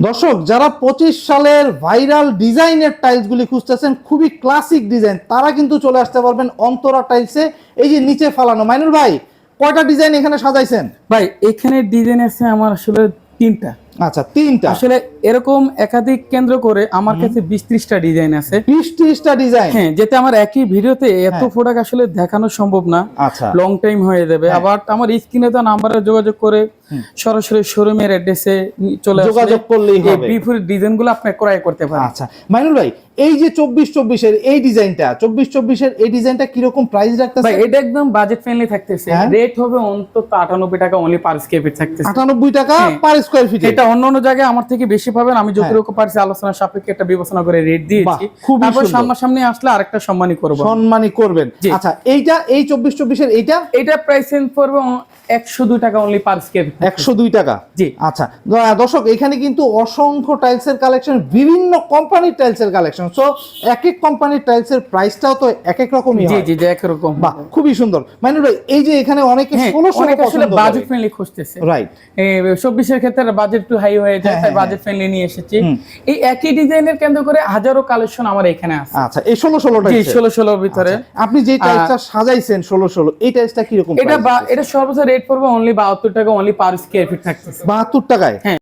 দর্শক যারা 25 সালের ভাইরাল ডিজাইনের টাইলসগুলি খুঁজতেছেন, খুবই ক্লাসিক ডিজাইন, তারা কিন্তু চলে আসতে পারবেন অন্তরা টাইলসে। এই যে নিচে ফালানো, মাইনুল ভাই কয়টা ডিজাইন এখানে সাজাইছেন? ভাই এখানে ডিজাইন আছে আমার আসলে তিনটা। আচ্ছা, তিনটা। আসলে এরকম একাধিক কেন্দ্র করে আমার কাছে 20-30টা ডিজাইন আছে। 20-30টা ডিজাইন? হ্যাঁ, যেতে আমার একই ভিডিওতে এত প্রোডাক্ট আসলে দেখানো সম্ভব না, আচ্ছা, লং টাইম হয়ে যাবে। আবার আমার স্ক্রিনে তো নাম্বারে যোগাযোগ করে সরাসরি শোরুমের অ্যাড্রেসে চলে আসলে যোগাযোগ করলেই হবে, এই বিফোর ডিজাইনগুলো আপনি ক্রয় করতে পারেন। আচ্ছা মাইনুল ভাই, এই যে 24-24 এর এই ডিজাইনটা, 24-24 এর এই ডিজাইনটা কি রকম প্রাইস রাখতেছে? ভাই এটা একদম বাজেট ফ্রেন্ডলি থাকতেছে। রেট হবে অন্তত 98 টাকা অনলি পার স্কয়ার ফিট থাকতেছে। 98 টাকা পার স্কয়ার ফিট। এটা অন্য জায়গায় আমার থেকে বেশি পাবেন। আমি যতটুকু পারছি আলোচনা সাপেক্ষে একটা বিবেচনা করে রেট দিয়েছি। তারপর সামনাসামনি আসলে আরেকটা সম্মানই করব, সম্মানই করবেন। আচ্ছা, এইটা এই 24-24 এর এইটা প্রাইস চেঞ্জ করবে 102 টাকা অনলি পার স্কয়ার ফিট। 102 টাকা। জি আচ্ছা দর্শক, এখানে কিন্তু অসংখ্য টাইলসের কালেকশন, বিভিন্ন কোম্পানির টাইলসের কালেকশন। সো এক এক কোম্পানির টাইলসের প্রাইসটাও তো এক এক রকমই হয়। জি জি এক রকম। বাহ, খুবই সুন্দর। মাইনুল ভাই, এই যে এখানে অনেকে 1600 আসলে বাজেট ফ্রেন্ডলি খুঁজতেছে, রাইট? 24 এর ক্ষেত্রে বাজেট একটু হাই হয়ে যায়, তাই বাজেট ফ্রেন্ডলি নিয়ে এসেছি। এই একই ডিজাইনের কেন্দ্র করে হাজারো কালেকশন আমার এখানে আছে। আচ্ছা, এই 16 জি 16 এর ভিতরে আপনি যে টাইলসটা সাজাইছেন 16, এই টাইলসটা কি রকম? এটা সর্বোচ্চ রেট পড়বে অনলি 72 টাকা অনলি পার স্কয়ার ফিট থাকতেছে। 72 টাকায়? হ্যাঁ।